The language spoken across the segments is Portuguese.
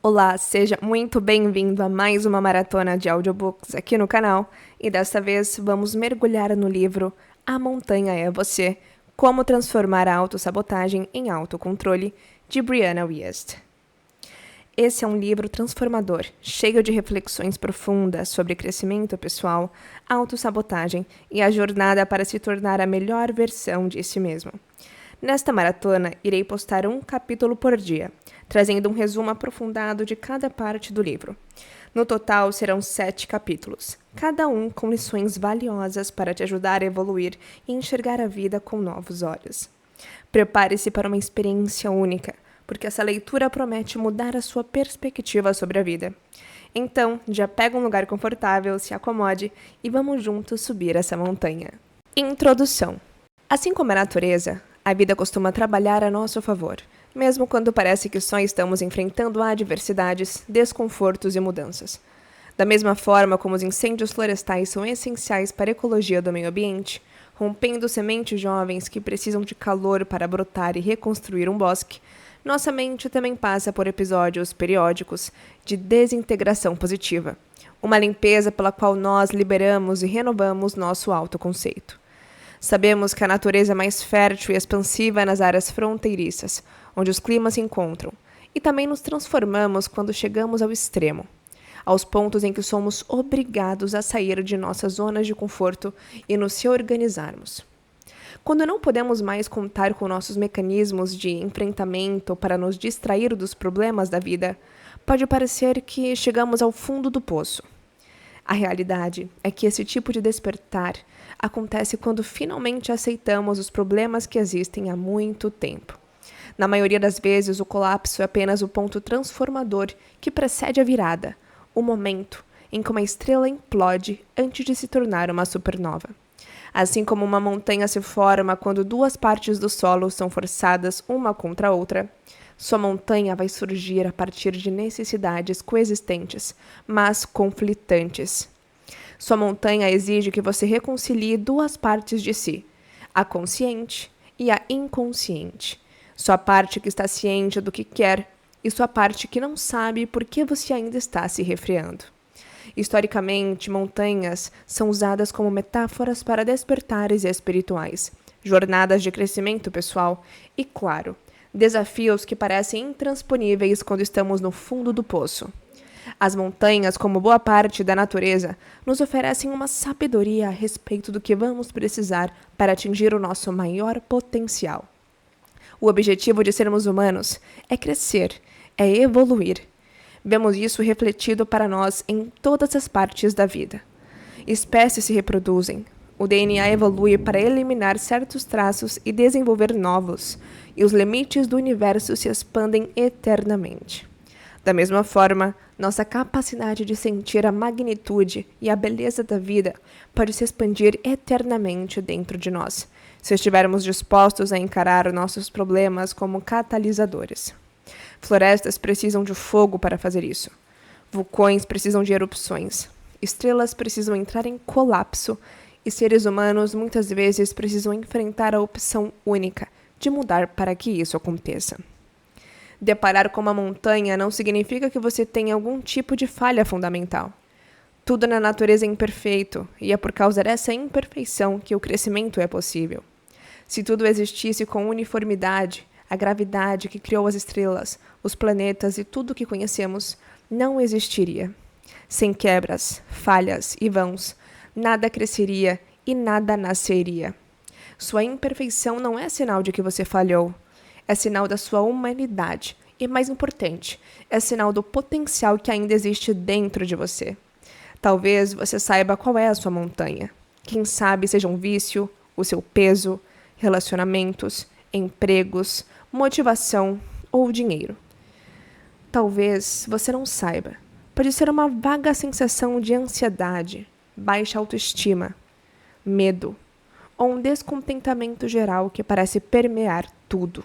Olá, seja muito bem-vindo a mais uma maratona de audiobooks aqui no canal. E desta vez vamos mergulhar no livro A Montanha é Você, Como Transformar a Autossabotagem em Autocontrole, de Brianna Wiest. Esse é um livro transformador, cheio de reflexões profundas sobre crescimento pessoal, autossabotagem e a jornada para se tornar a melhor versão de si mesmo. Nesta maratona, irei postar um capítulo por dia, trazendo um resumo aprofundado de cada parte do livro. No total, serão 7 capítulos, cada um com lições valiosas para te ajudar a evoluir e enxergar a vida com novos olhos. Prepare-se para uma experiência única, porque essa leitura promete mudar a sua perspectiva sobre a vida. Então, já pega um lugar confortável, se acomode e vamos juntos subir essa montanha. Introdução. Assim como a natureza, a vida costuma trabalhar a nosso favor, mesmo quando parece que só estamos enfrentando adversidades, desconfortos e mudanças. Da mesma forma como os incêndios florestais são essenciais para a ecologia do meio ambiente, rompendo sementes jovens que precisam de calor para brotar e reconstruir um bosque, nossa mente também passa por episódios periódicos de desintegração positiva, uma limpeza pela qual nós liberamos e renovamos nosso autoconceito. Sabemos que a natureza é mais fértil e expansiva nas áreas fronteiriças, onde os climas se encontram, e também nos transformamos quando chegamos ao extremo, aos pontos em que somos obrigados a sair de nossas zonas de conforto e nos reorganizarmos. Quando não podemos mais contar com nossos mecanismos de enfrentamento para nos distrair dos problemas da vida, pode parecer que chegamos ao fundo do poço. A realidade é que esse tipo de despertar acontece quando finalmente aceitamos os problemas que existem há muito tempo. Na maioria das vezes, o colapso é apenas o ponto transformador que precede a virada, o momento em que uma estrela implode antes de se tornar uma supernova. Assim como uma montanha se forma quando duas partes do solo são forçadas uma contra a outra, sua montanha vai surgir a partir de necessidades coexistentes, mas conflitantes. Sua montanha exige que você reconcilie duas partes de si, a consciente e a inconsciente. Sua parte que está ciente do que quer e sua parte que não sabe por que você ainda está se resfriando. Historicamente, montanhas são usadas como metáforas para despertares espirituais, jornadas de crescimento pessoal e, claro, desafios que parecem intransponíveis quando estamos no fundo do poço. As montanhas, como boa parte da natureza, nos oferecem uma sabedoria a respeito do que vamos precisar para atingir o nosso maior potencial. O objetivo de sermos humanos é crescer, é evoluir. Vemos isso refletido para nós em todas as partes da vida. Espécies se reproduzem. O DNA evolui para eliminar certos traços e desenvolver novos, e os limites do universo se expandem eternamente. Da mesma forma, nossa capacidade de sentir a magnitude e a beleza da vida pode se expandir eternamente dentro de nós, se estivermos dispostos a encarar nossos problemas como catalisadores. Florestas precisam de fogo para fazer isso. Vulcões precisam de erupções. Estrelas precisam entrar em colapso. E seres humanos muitas vezes precisam enfrentar a opção única de mudar para que isso aconteça. Deparar com uma montanha não significa que você tenha algum tipo de falha fundamental. Tudo na natureza é imperfeito, e é por causa dessa imperfeição que o crescimento é possível. Se tudo existisse com uniformidade, a gravidade que criou as estrelas, os planetas e tudo o que conhecemos não existiria. Sem quebras, falhas e vãos, nada cresceria e nada nasceria. Sua imperfeição não é sinal de que você falhou. É sinal da sua humanidade. E, mais importante, é sinal do potencial que ainda existe dentro de você. Talvez você saiba qual é a sua montanha. Quem sabe seja um vício, o seu peso, relacionamentos, empregos, motivação ou dinheiro. Talvez você não saiba. Pode ser uma vaga sensação de ansiedade, baixa autoestima, medo, ou um descontentamento geral que parece permear tudo.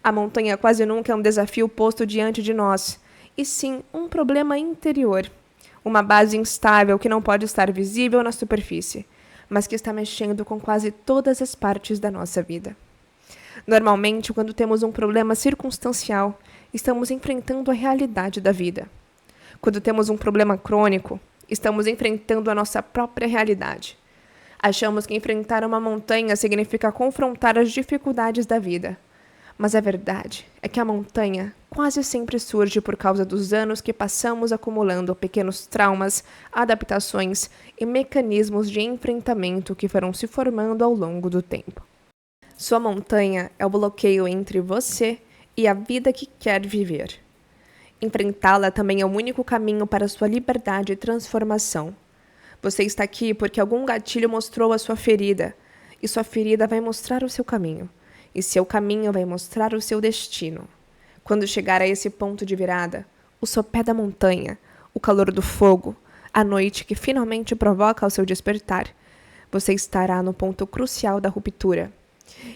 A montanha quase nunca é um desafio posto diante de nós, e sim um problema interior, uma base instável que não pode estar visível na superfície, mas que está mexendo com quase todas as partes da nossa vida. Normalmente, quando temos um problema circunstancial, estamos enfrentando a realidade da vida. Quando temos um problema crônico, estamos enfrentando a nossa própria realidade. Achamos que enfrentar uma montanha significa confrontar as dificuldades da vida. Mas a verdade é que a montanha quase sempre surge por causa dos anos que passamos acumulando pequenos traumas, adaptações e mecanismos de enfrentamento que foram se formando ao longo do tempo. Sua montanha é o bloqueio entre você e a vida que quer viver. Enfrentá-la também é o único caminho para sua liberdade e transformação. Você está aqui porque algum gatilho mostrou a sua ferida, e sua ferida vai mostrar o seu caminho, e seu caminho vai mostrar o seu destino. Quando chegar a esse ponto de virada, o sopé da montanha, o calor do fogo, a noite que finalmente provoca o seu despertar, você estará no ponto crucial da ruptura.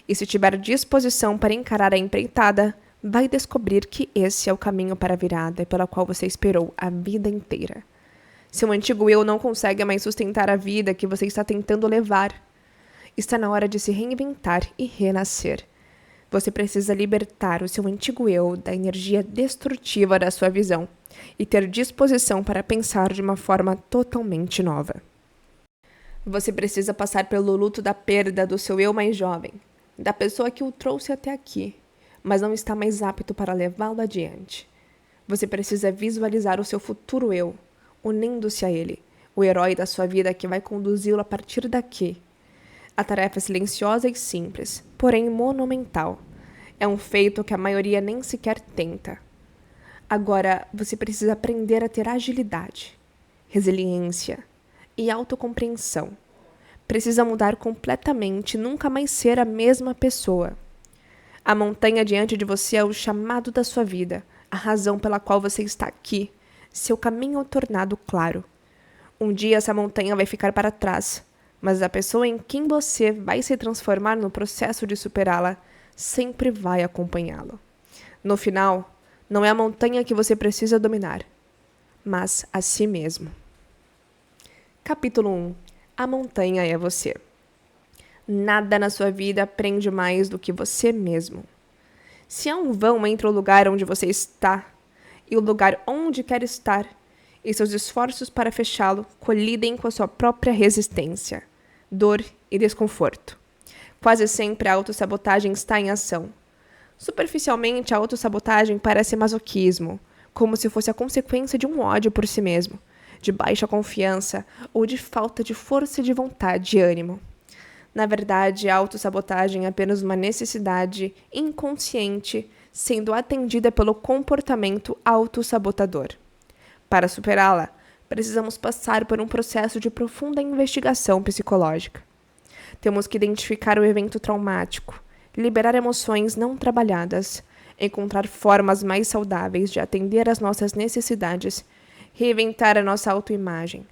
E se tiver disposição para encarar a empreitada, vai descobrir que esse é o caminho para a virada pela qual você esperou a vida inteira. Seu antigo eu não consegue mais sustentar a vida que você está tentando levar. Está na hora de se reinventar e renascer. Você precisa libertar o seu antigo eu da energia destrutiva da sua visão e ter disposição para pensar de uma forma totalmente nova. Você precisa passar pelo luto da perda do seu eu mais jovem, da pessoa que o trouxe até aqui, mas não está mais apto para levá-lo adiante. Você precisa visualizar o seu futuro eu, unindo-se a ele, o herói da sua vida que vai conduzi-lo a partir daqui. A tarefa é silenciosa e simples, porém monumental. É um feito que a maioria nem sequer tenta. Agora, você precisa aprender a ter agilidade, resiliência e autocompreensão. Precisa mudar completamente e nunca mais ser a mesma pessoa. A montanha diante de você é o chamado da sua vida, a razão pela qual você está aqui, seu caminho tornado claro. Um dia essa montanha vai ficar para trás, mas a pessoa em quem você vai se transformar no processo de superá-la sempre vai acompanhá-lo. No final, não é a montanha que você precisa dominar, mas a si mesmo. Capítulo 1. A montanha é você. Nada na sua vida prende mais do que você mesmo. Se há um vão entre o lugar onde você está e o lugar onde quer estar, e seus esforços para fechá-lo colidem com a sua própria resistência, dor e desconforto. Quase sempre a autossabotagem está em ação. Superficialmente, a autossabotagem parece masoquismo, como se fosse a consequência de um ódio por si mesmo, de baixa confiança ou de falta de força de vontade e ânimo. Na verdade, a autossabotagem é apenas uma necessidade inconsciente sendo atendida pelo comportamento autossabotador. Para superá-la, precisamos passar por um processo de profunda investigação psicológica. Temos que identificar o evento traumático, liberar emoções não trabalhadas, encontrar formas mais saudáveis de atender às nossas necessidades, reinventar a nossa autoimagem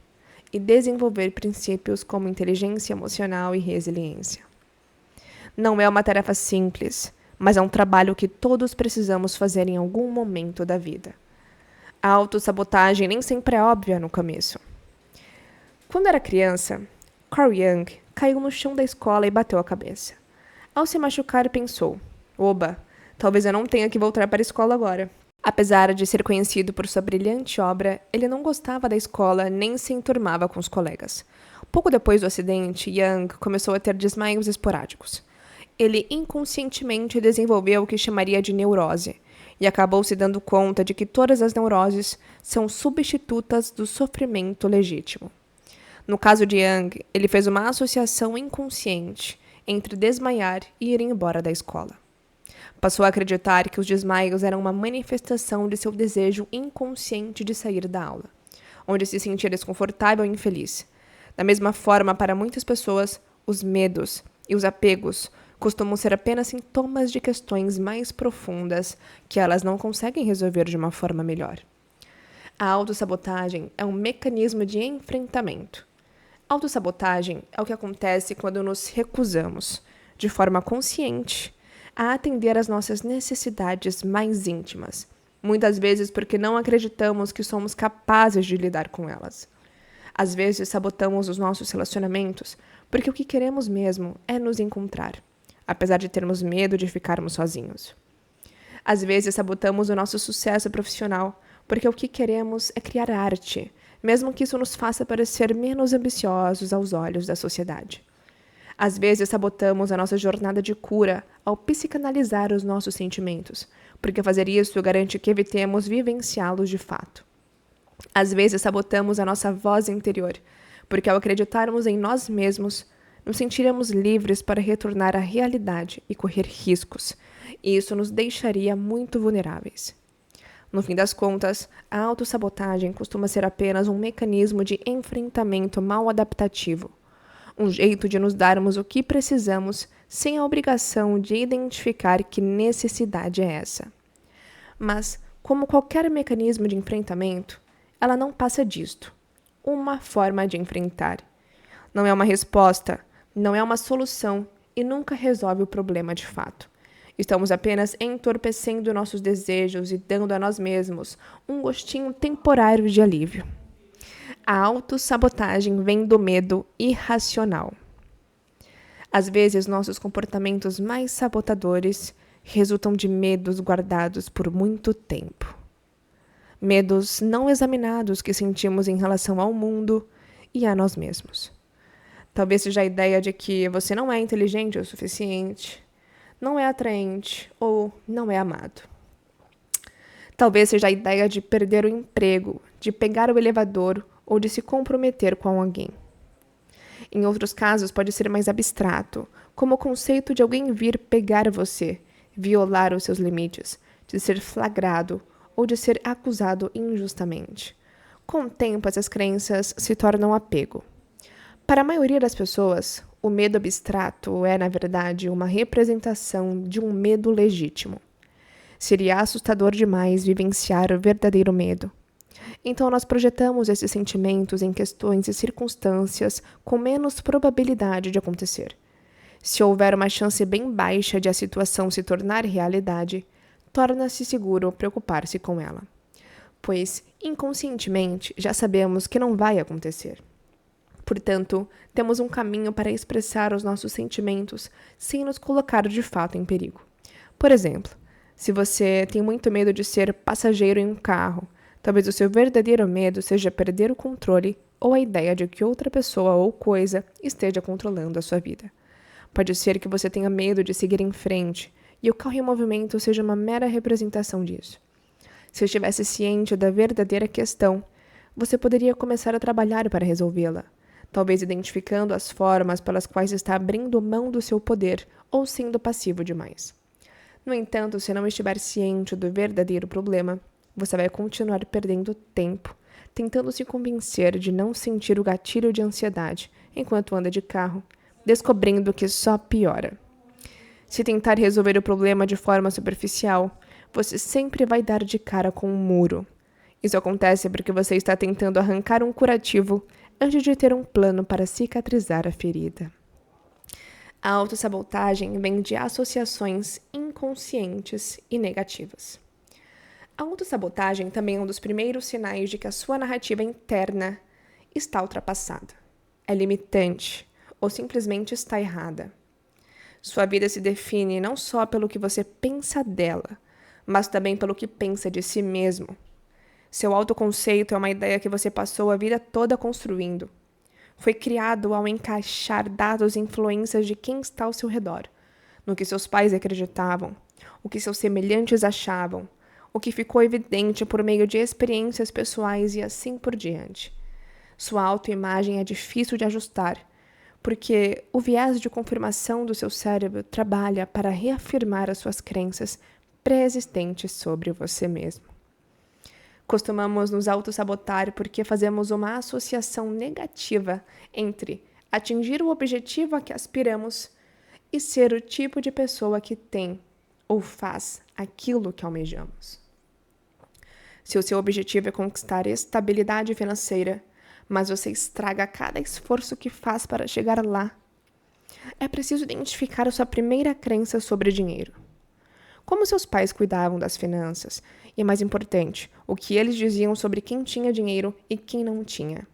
e desenvolver princípios como inteligência emocional e resiliência. Não é uma tarefa simples, mas é um trabalho que todos precisamos fazer em algum momento da vida. A autossabotagem nem sempre é óbvia no começo. Quando era criança, Carl Jung caiu no chão da escola e bateu a cabeça. Ao se machucar, pensou: "Oba, talvez eu não tenha que voltar para a escola agora." Apesar de ser conhecido por sua brilhante obra, ele não gostava da escola nem se enturmava com os colegas. Pouco depois do acidente, Jung começou a ter desmaios esporádicos. Ele inconscientemente desenvolveu o que chamaria de neurose, e acabou se dando conta de que todas as neuroses são substitutas do sofrimento legítimo. No caso de Jung, ele fez uma associação inconsciente entre desmaiar e ir embora da escola. Passou a acreditar que os desmaios eram uma manifestação de seu desejo inconsciente de sair da aula, onde se sentia desconfortável e infeliz. Da mesma forma, para muitas pessoas, os medos e os apegos costumam ser apenas sintomas de questões mais profundas que elas não conseguem resolver de uma forma melhor. A autossabotagem é um mecanismo de enfrentamento. Autossabotagem é o que acontece quando nos recusamos, de forma consciente, a atender às nossas necessidades mais íntimas, muitas vezes porque não acreditamos que somos capazes de lidar com elas. Às vezes sabotamos os nossos relacionamentos porque o que queremos mesmo é nos encontrar, apesar de termos medo de ficarmos sozinhos. Às vezes sabotamos o nosso sucesso profissional, porque o que queremos é criar arte, mesmo que isso nos faça parecer menos ambiciosos aos olhos da sociedade. Às vezes sabotamos a nossa jornada de cura ao psicanalizar os nossos sentimentos, porque fazer isso garante que evitemos vivenciá-los de fato. Às vezes sabotamos a nossa voz interior, porque ao acreditarmos em nós mesmos, nos sentiremos livres para retornar à realidade e correr riscos, e isso nos deixaria muito vulneráveis. No fim das contas, a autossabotagem costuma ser apenas um mecanismo de enfrentamento mal adaptativo, um jeito de nos darmos o que precisamos sem a obrigação de identificar que necessidade é essa. Mas, como qualquer mecanismo de enfrentamento, ela não passa disto. Uma forma de enfrentar. Não é uma resposta, não é uma solução e nunca resolve o problema de fato. Estamos apenas entorpecendo nossos desejos e dando a nós mesmos um gostinho temporário de alívio. A autossabotagem vem do medo irracional. Às vezes, nossos comportamentos mais sabotadores resultam de medos guardados por muito tempo. Medos não examinados que sentimos em relação ao mundo e a nós mesmos. Talvez seja a ideia de que você não é inteligente o suficiente, não é atraente ou não é amado. Talvez seja a ideia de perder o emprego, de pegar o elevador ou de se comprometer com alguém. Em outros casos, pode ser mais abstrato, como o conceito de alguém vir pegar você, violar os seus limites, de ser flagrado ou de ser acusado injustamente. Com o tempo, essas crenças se tornam apego. Para a maioria das pessoas, o medo abstrato é, na verdade, uma representação de um medo legítimo. Seria assustador demais vivenciar o verdadeiro medo. Então, nós projetamos esses sentimentos em questões e circunstâncias com menos probabilidade de acontecer. Se houver uma chance bem baixa de a situação se tornar realidade, torna-se seguro preocupar-se com ela, pois, inconscientemente, já sabemos que não vai acontecer. Portanto, temos um caminho para expressar os nossos sentimentos sem nos colocar de fato em perigo. Por exemplo, se você tem muito medo de ser passageiro em um carro, talvez o seu verdadeiro medo seja perder o controle ou a ideia de que outra pessoa ou coisa esteja controlando a sua vida. Pode ser que você tenha medo de seguir em frente e o carro em movimento seja uma mera representação disso. Se estivesse ciente da verdadeira questão, você poderia começar a trabalhar para resolvê-la, talvez identificando as formas pelas quais está abrindo mão do seu poder ou sendo passivo demais. No entanto, se não estiver ciente do verdadeiro problema, você vai continuar perdendo tempo, tentando se convencer de não sentir o gatilho de ansiedade enquanto anda de carro, descobrindo que só piora. Se tentar resolver o problema de forma superficial, você sempre vai dar de cara com um muro. Isso acontece porque você está tentando arrancar um curativo antes de ter um plano para cicatrizar a ferida. A autossabotagem vem de associações inconscientes e negativas. A autossabotagem também é um dos primeiros sinais de que a sua narrativa interna está ultrapassada, é limitante ou simplesmente está errada. Sua vida se define não só pelo que você pensa dela, mas também pelo que pensa de si mesmo. Seu autoconceito é uma ideia que você passou a vida toda construindo. Foi criado ao encaixar dados e influências de quem está ao seu redor, no que seus pais acreditavam, o que seus semelhantes achavam, o que ficou evidente por meio de experiências pessoais e assim por diante. Sua autoimagem é difícil de ajustar, porque o viés de confirmação do seu cérebro trabalha para reafirmar as suas crenças pré-existentes sobre você mesmo. Costumamos nos autossabotar porque fazemos uma associação negativa entre atingir o objetivo a que aspiramos e ser o tipo de pessoa que tem ou faz aquilo que almejamos. Se o seu objetivo é conquistar estabilidade financeira, mas você estraga cada esforço que faz para chegar lá, é preciso identificar a sua primeira crença sobre dinheiro. Como seus pais cuidavam das finanças, e mais importante, o que eles diziam sobre quem tinha dinheiro e quem não tinha.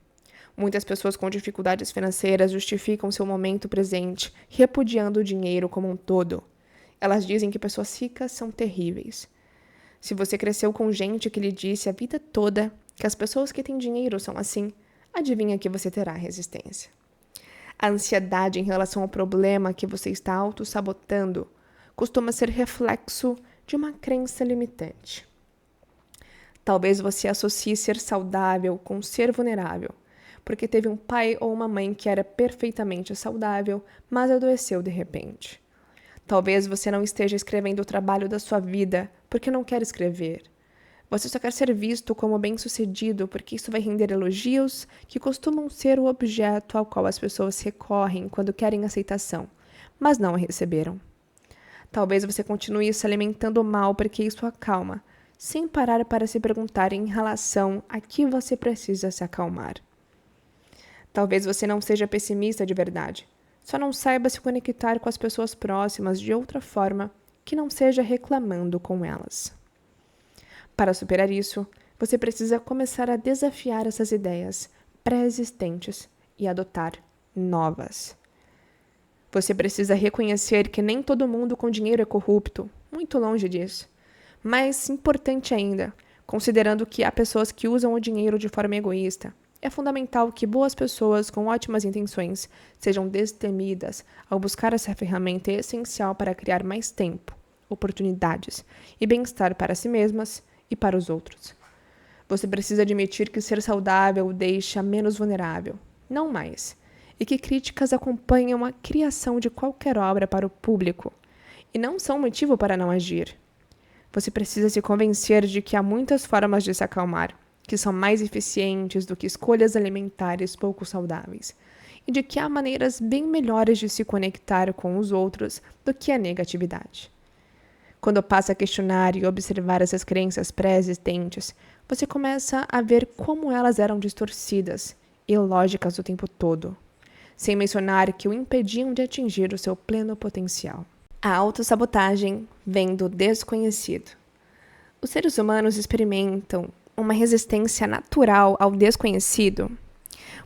Muitas pessoas com dificuldades financeiras justificam seu momento presente, repudiando o dinheiro como um todo. Elas dizem que pessoas ricas são terríveis. Se você cresceu com gente que lhe disse a vida toda que as pessoas que têm dinheiro são assim, adivinha que você terá resistência. A ansiedade em relação ao problema que você está auto-sabotando costuma ser reflexo de uma crença limitante. Talvez você associe ser saudável com ser vulnerável, porque teve um pai ou uma mãe que era perfeitamente saudável, mas adoeceu de repente. Talvez você não esteja escrevendo o trabalho da sua vida porque não quer escrever. Você só quer ser visto como bem-sucedido porque isso vai render elogios que costumam ser o objeto ao qual as pessoas recorrem quando querem aceitação, mas não a receberam. Talvez você continue se alimentando mal porque isso acalma, sem parar para se perguntar em relação a que você precisa se acalmar. Talvez você não seja pessimista de verdade, só não saiba se conectar com as pessoas próximas de outra forma que não seja reclamando com elas. Para superar isso, você precisa começar a desafiar essas ideias pré-existentes e adotar novas. Você precisa reconhecer que nem todo mundo com dinheiro é corrupto, muito longe disso. Mas, importante ainda, considerando que há pessoas que usam o dinheiro de forma egoísta, é fundamental que boas pessoas com ótimas intenções sejam destemidas ao buscar essa ferramenta essencial para criar mais tempo, oportunidades e bem-estar para si mesmas e para os outros. Você precisa admitir que ser saudável o deixa menos vulnerável, não mais, e que críticas acompanham a criação de qualquer obra para o público e não são motivo para não agir. Você precisa se convencer de que há muitas formas de se acalmar, que são mais eficientes do que escolhas alimentares pouco saudáveis, e de que há maneiras bem melhores de se conectar com os outros do que a negatividade. Quando passa a questionar e observar essas crenças pré-existentes, você começa a ver como elas eram distorcidas e ilógicas o tempo todo, sem mencionar que o impediam de atingir o seu pleno potencial. A autossabotagem vem do desconhecido. Os seres humanos experimentam uma resistência natural ao desconhecido,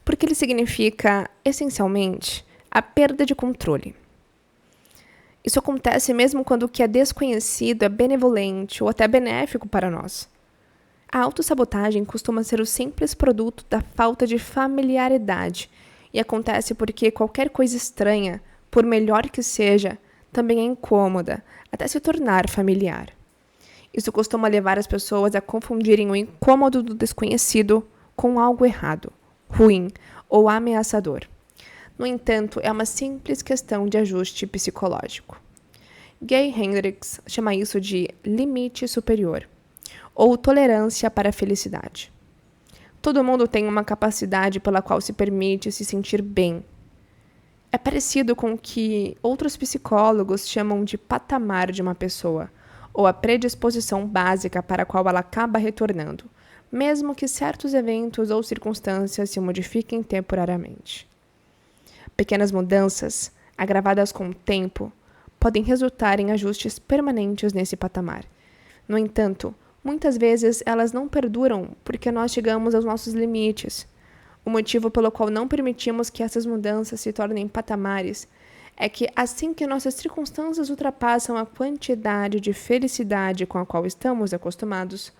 porque ele significa, essencialmente, a perda de controle. Isso acontece mesmo quando o que é desconhecido é benevolente ou até benéfico para nós. A autossabotagem costuma ser o simples produto da falta de familiaridade e acontece porque qualquer coisa estranha, por melhor que seja, também é incômoda, até se tornar familiar. Isso costuma levar as pessoas a confundirem o incômodo do desconhecido com algo errado, ruim ou ameaçador. No entanto, é uma simples questão de ajuste psicológico. Gay Hendricks chama isso de limite superior, ou tolerância para a felicidade. Todo mundo tem uma capacidade pela qual se permite se sentir bem. É parecido com o que outros psicólogos chamam de patamar de uma pessoa, ou a predisposição básica para a qual ela acaba retornando, mesmo que certos eventos ou circunstâncias se modifiquem temporariamente. Pequenas mudanças, agravadas com o tempo, podem resultar em ajustes permanentes nesse patamar. No entanto, muitas vezes elas não perduram porque nós chegamos aos nossos limites. O motivo pelo qual não permitimos que essas mudanças se tornem patamares é que assim que nossas circunstâncias ultrapassam a quantidade de felicidade com a qual estamos acostumados,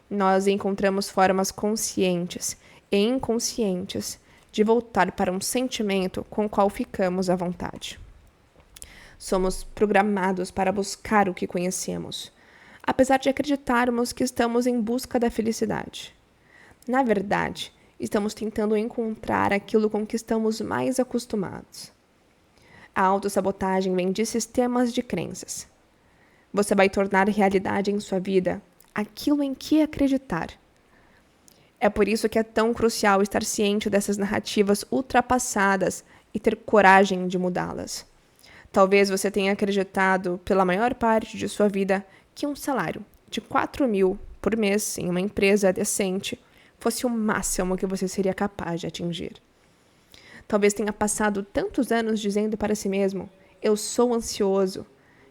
nós encontramos formas conscientes e inconscientes de voltar para um sentimento com o qual ficamos à vontade. Somos programados para buscar o que conhecemos, apesar de acreditarmos que estamos em busca da felicidade. Na verdade, estamos tentando encontrar aquilo com que estamos mais acostumados. A autossabotagem vem de sistemas de crenças. Você vai tornar realidade em sua vida aquilo em que acreditar. É por isso que é tão crucial estar ciente dessas narrativas ultrapassadas e ter coragem de mudá-las. Talvez você tenha acreditado, pela maior parte de sua vida, que um salário de 4.000 por mês em uma empresa decente fosse o máximo que você seria capaz de atingir. Talvez tenha passado tantos anos dizendo para si mesmo, eu sou ansioso,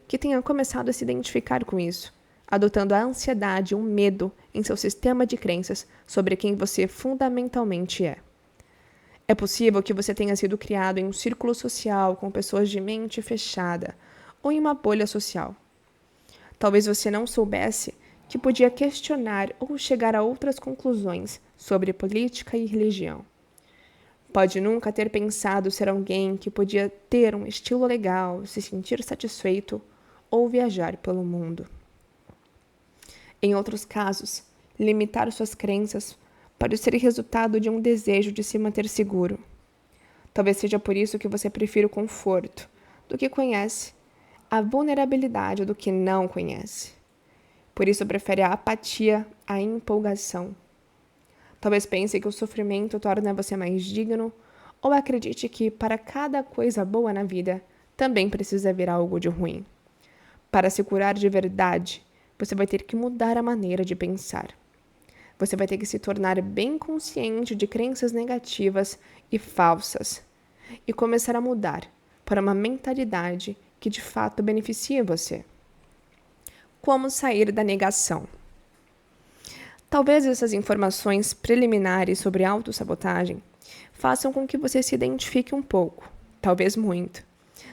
que tenha começado a se identificar com isso, adotando a ansiedade e o medo em seu sistema de crenças sobre quem você fundamentalmente é. É possível que você tenha sido criado em um círculo social com pessoas de mente fechada ou em uma bolha social. Talvez você não soubesse que podia questionar ou chegar a outras conclusões sobre política e religião. Pode nunca ter pensado ser alguém que podia ter um estilo legal, se sentir satisfeito ou viajar pelo mundo. Em outros casos, limitar suas crenças pode ser resultado de um desejo de se manter seguro. Talvez seja por isso que você prefira o conforto do que conhece, a vulnerabilidade do que não conhece. Por isso prefere a apatia à empolgação. Talvez pense que o sofrimento torna você mais digno, ou acredite que para cada coisa boa na vida também precisa haver algo de ruim. Para se curar de verdade, você vai ter que mudar a maneira de pensar. Você vai ter que se tornar bem consciente de crenças negativas e falsas e começar a mudar para uma mentalidade que de fato beneficia você. Como sair da negação? Talvez essas informações preliminares sobre autossabotagem façam com que você se identifique um pouco, talvez muito.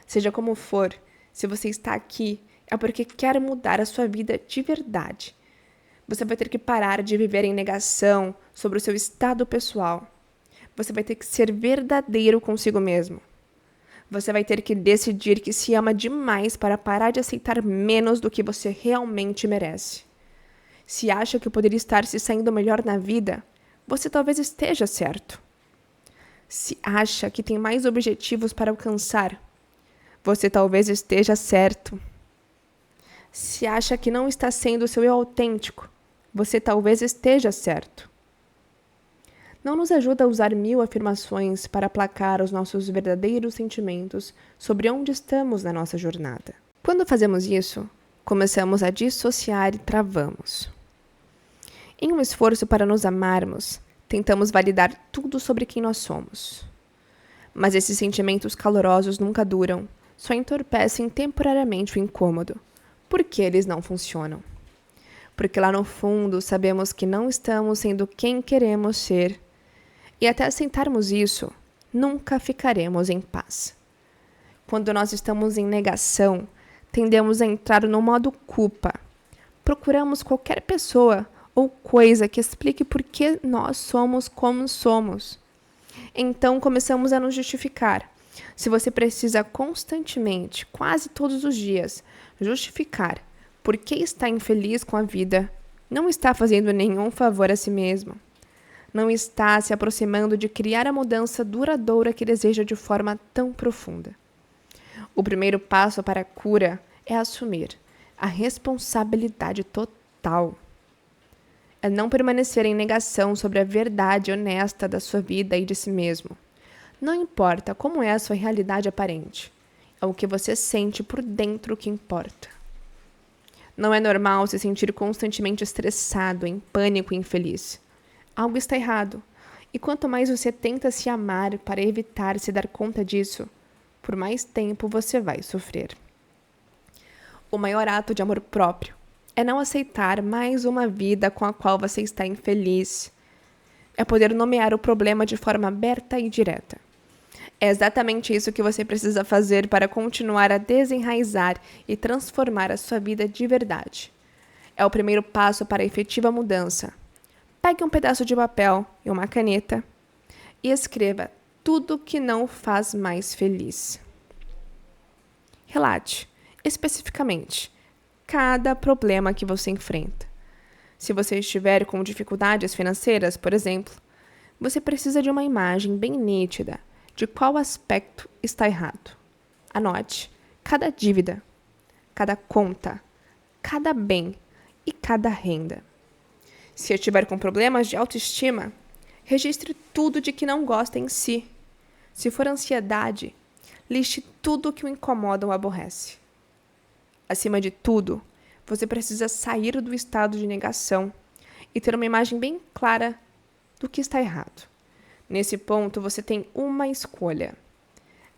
Seja como for, se você está aqui, é porque quer mudar a sua vida de verdade. Você vai ter que parar de viver em negação sobre o seu estado pessoal. Você vai ter que ser verdadeiro consigo mesmo. Você vai ter que decidir que se ama demais para parar de aceitar menos do que você realmente merece. Se acha que poderia estar se saindo melhor na vida, você talvez esteja certo. Se acha que tem mais objetivos para alcançar, você talvez esteja certo. Se acha que não está sendo o seu eu autêntico, você talvez esteja certo. Não nos ajuda a usar 1000 afirmações para aplacar os nossos verdadeiros sentimentos sobre onde estamos na nossa jornada. Quando fazemos isso, começamos a dissociar e travamos. Em um esforço para nos amarmos, tentamos validar tudo sobre quem nós somos. Mas esses sentimentos calorosos nunca duram, só entorpecem temporariamente o incômodo. Por que eles não funcionam? Porque lá no fundo sabemos que não estamos sendo quem queremos ser, e até aceitarmos isso, nunca ficaremos em paz. Quando nós estamos em negação, tendemos a entrar no modo culpa. Procuramos qualquer pessoa ou coisa que explique por que nós somos como somos. Então começamos a nos justificar. Se você precisa constantemente, quase todos os dias, justificar por que está infeliz com a vida, não está fazendo nenhum favor a si mesmo. Não está se aproximando de criar a mudança duradoura que deseja de forma tão profunda. O primeiro passo para a cura é assumir a responsabilidade total. É não permanecer em negação sobre a verdade honesta da sua vida e de si mesmo. Não importa como é a sua realidade aparente, é o que você sente por dentro que importa. Não é normal se sentir constantemente estressado, em pânico e infeliz. Algo está errado, e quanto mais você tenta se amar para evitar se dar conta disso, por mais tempo você vai sofrer. O maior ato de amor próprio é não aceitar mais uma vida com a qual você está infeliz. É poder nomear o problema de forma aberta e direta. É exatamente isso que você precisa fazer para continuar a desenraizar e transformar a sua vida de verdade. É o primeiro passo para a efetiva mudança. Pegue um pedaço de papel e uma caneta e escreva tudo o que não o faz mais feliz. Relate, especificamente, cada problema que você enfrenta. Se você estiver com dificuldades financeiras, por exemplo, você precisa de uma imagem bem nítida de qual aspecto está errado. Anote cada dívida, cada conta, cada bem e cada renda. Se estiver com problemas de autoestima, registre tudo de que não gosta em si. Se for ansiedade, liste tudo o que o incomoda ou aborrece. Acima de tudo, você precisa sair do estado de negação e ter uma imagem bem clara do que está errado. Nesse ponto, você tem uma escolha: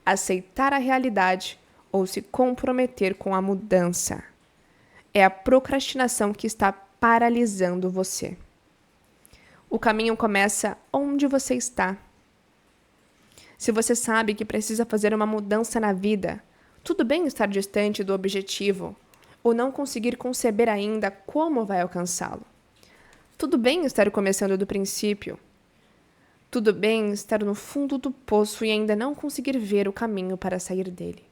aceitar a realidade ou se comprometer com a mudança. É a procrastinação que está paralisando você. O caminho começa onde você está. Se você sabe que precisa fazer uma mudança na vida, tudo bem estar distante do objetivo ou não conseguir conceber ainda como vai alcançá-lo. Tudo bem estar começando do princípio. Tudo bem estar no fundo do poço e ainda não conseguir ver o caminho para sair dele.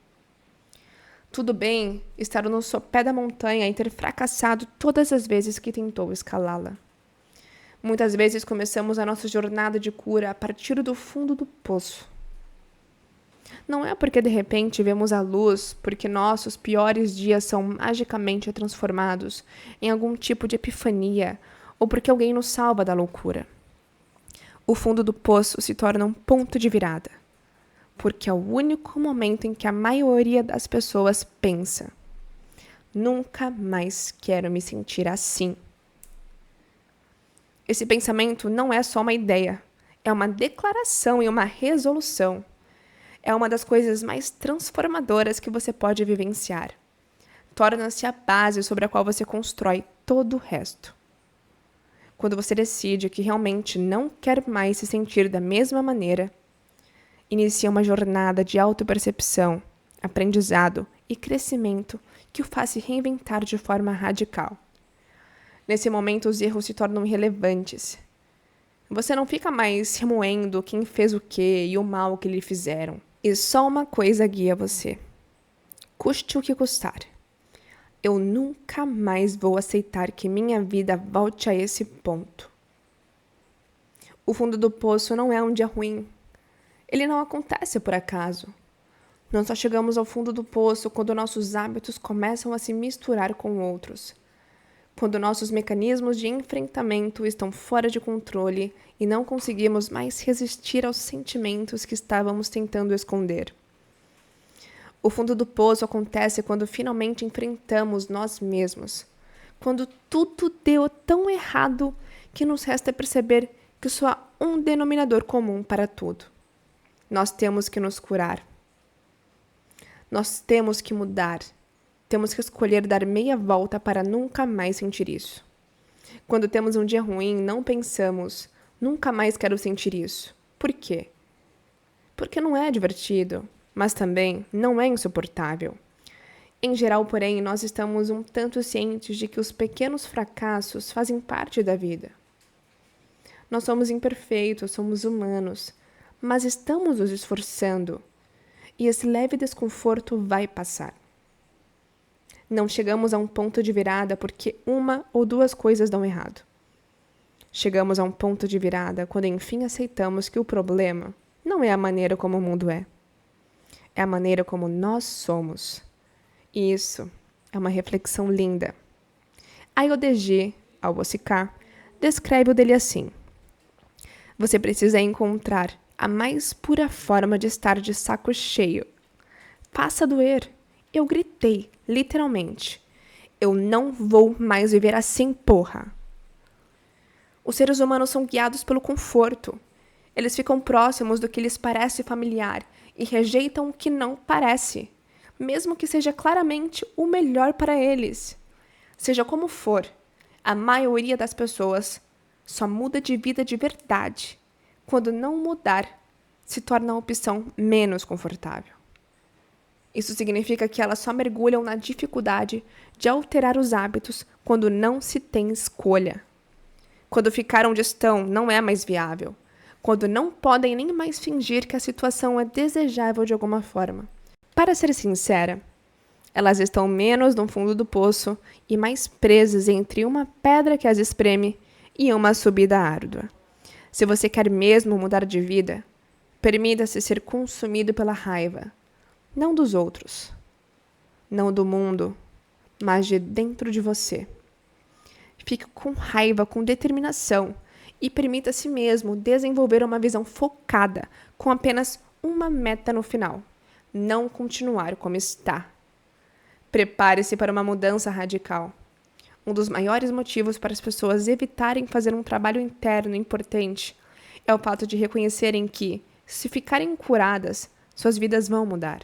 Tudo bem estar no sopé da montanha e ter fracassado todas as vezes que tentou escalá-la. Muitas vezes começamos a nossa jornada de cura a partir do fundo do poço. Não é porque de repente vemos a luz, porque nossos piores dias são magicamente transformados em algum tipo de epifania, ou porque alguém nos salva da loucura. O fundo do poço se torna um ponto de virada, porque é o único momento em que a maioria das pessoas pensa: nunca mais quero me sentir assim. Esse pensamento não é só uma ideia, é uma declaração e uma resolução. É uma das coisas mais transformadoras que você pode vivenciar. Torna-se a base sobre a qual você constrói todo o resto. Quando você decide que realmente não quer mais se sentir da mesma maneira, inicia uma jornada de autopercepção, aprendizado e crescimento que o faz se reinventar de forma radical. Nesse momento, os erros se tornam irrelevantes. Você não fica mais remoendo quem fez o quê e o mal que lhe fizeram. E só uma coisa guia você. Custe o que custar. Eu nunca mais vou aceitar que minha vida volte a esse ponto. O fundo do poço não é um dia ruim. Ele não acontece por acaso. Nós só chegamos ao fundo do poço quando nossos hábitos começam a se misturar com outros. Quando nossos mecanismos de enfrentamento estão fora de controle e não conseguimos mais resistir aos sentimentos que estávamos tentando esconder. O fundo do poço acontece quando finalmente enfrentamos nós mesmos. Quando tudo deu tão errado que nos resta perceber que só há um denominador comum para tudo. Nós temos que nos curar. Nós temos que mudar. Temos que escolher dar meia volta para nunca mais sentir isso. Quando temos um dia ruim, não pensamos, nunca mais quero sentir isso. Por quê? Porque não é divertido, mas também não é insuportável. Em geral, porém, nós estamos um tanto cientes de que os pequenos fracassos fazem parte da vida. Nós somos imperfeitos, somos humanos, mas estamos nos esforçando, e esse leve desconforto vai passar. Não chegamos a um ponto de virada porque uma ou duas coisas dão errado. Chegamos a um ponto de virada quando enfim aceitamos que o problema não é a maneira como o mundo é a maneira como nós somos. E isso é uma reflexão linda. Ayodhya, Albosikar, descreve o dele assim: você precisa encontrar a mais pura forma de estar de saco cheio. Faça doer. Eu gritei, literalmente. Eu não vou mais viver assim, porra. Os seres humanos são guiados pelo conforto. Eles ficam próximos do que lhes parece familiar e rejeitam o que não parece, mesmo que seja claramente o melhor para eles. Seja como for, a maioria das pessoas só muda de vida de verdade quando não mudar se torna a opção menos confortável. Isso significa que elas só mergulham na dificuldade de alterar os hábitos quando não se tem escolha. Quando ficar onde estão não é mais viável. Quando não podem nem mais fingir que a situação é desejável de alguma forma. Para ser sincera, elas estão menos no fundo do poço e mais presas entre uma pedra que as espreme e uma subida árdua. Se você quer mesmo mudar de vida, permita-se ser consumido pela raiva. Não dos outros, não do mundo, mas de dentro de você. Fique com raiva, com determinação e permita a si mesmo desenvolver uma visão focada com apenas uma meta no final: não continuar como está. Prepare-se para uma mudança radical. Um dos maiores motivos para as pessoas evitarem fazer um trabalho interno importante é o fato de reconhecerem que, se ficarem curadas, suas vidas vão mudar.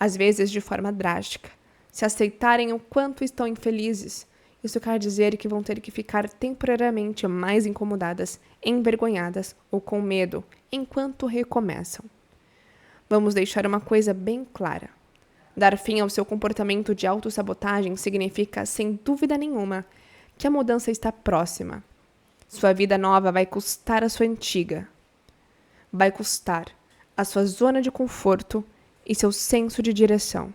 Às vezes de forma drástica. Se aceitarem o quanto estão infelizes, isso quer dizer que vão ter que ficar temporariamente mais incomodadas, envergonhadas ou com medo, enquanto recomeçam. Vamos deixar uma coisa bem clara. Dar fim ao seu comportamento de autossabotagem significa, sem dúvida nenhuma, que a mudança está próxima. Sua vida nova vai custar a sua antiga. Vai custar a sua zona de conforto e seu senso de direção.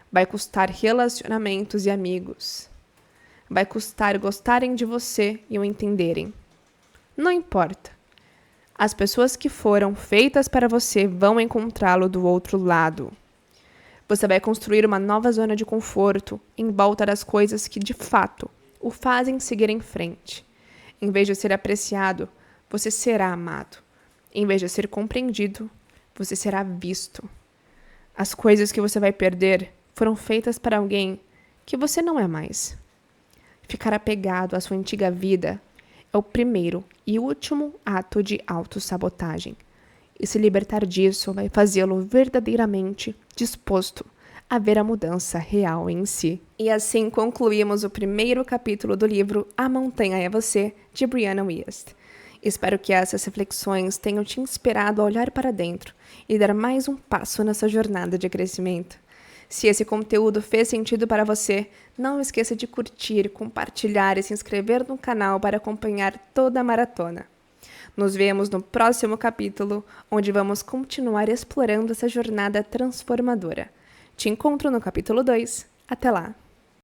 Vai custar relacionamentos e amigos. Vai custar gostarem de você e o entenderem. Não importa. As pessoas que foram feitas para você vão encontrá-lo do outro lado. Você vai construir uma nova zona de conforto em volta das coisas que, de fato, o fazem seguir em frente. Em vez de ser apreciado, você será amado. Em vez de ser compreendido, você será visto. As coisas que você vai perder foram feitas para alguém que você não é mais. Ficar apegado à sua antiga vida é o primeiro e último ato de autossabotagem. E se libertar disso vai fazê-lo verdadeiramente disposto a ver a mudança real em si. E assim concluímos o primeiro capítulo do livro A Montanha é Você, de Brianna Wiest. Espero que essas reflexões tenham te inspirado a olhar para dentro e dar mais um passo nessa jornada de crescimento. Se esse conteúdo fez sentido para você, não esqueça de curtir, compartilhar e se inscrever no canal para acompanhar toda a maratona. Nos vemos no próximo capítulo, onde vamos continuar explorando essa jornada transformadora. Te encontro no capítulo 2. Até lá!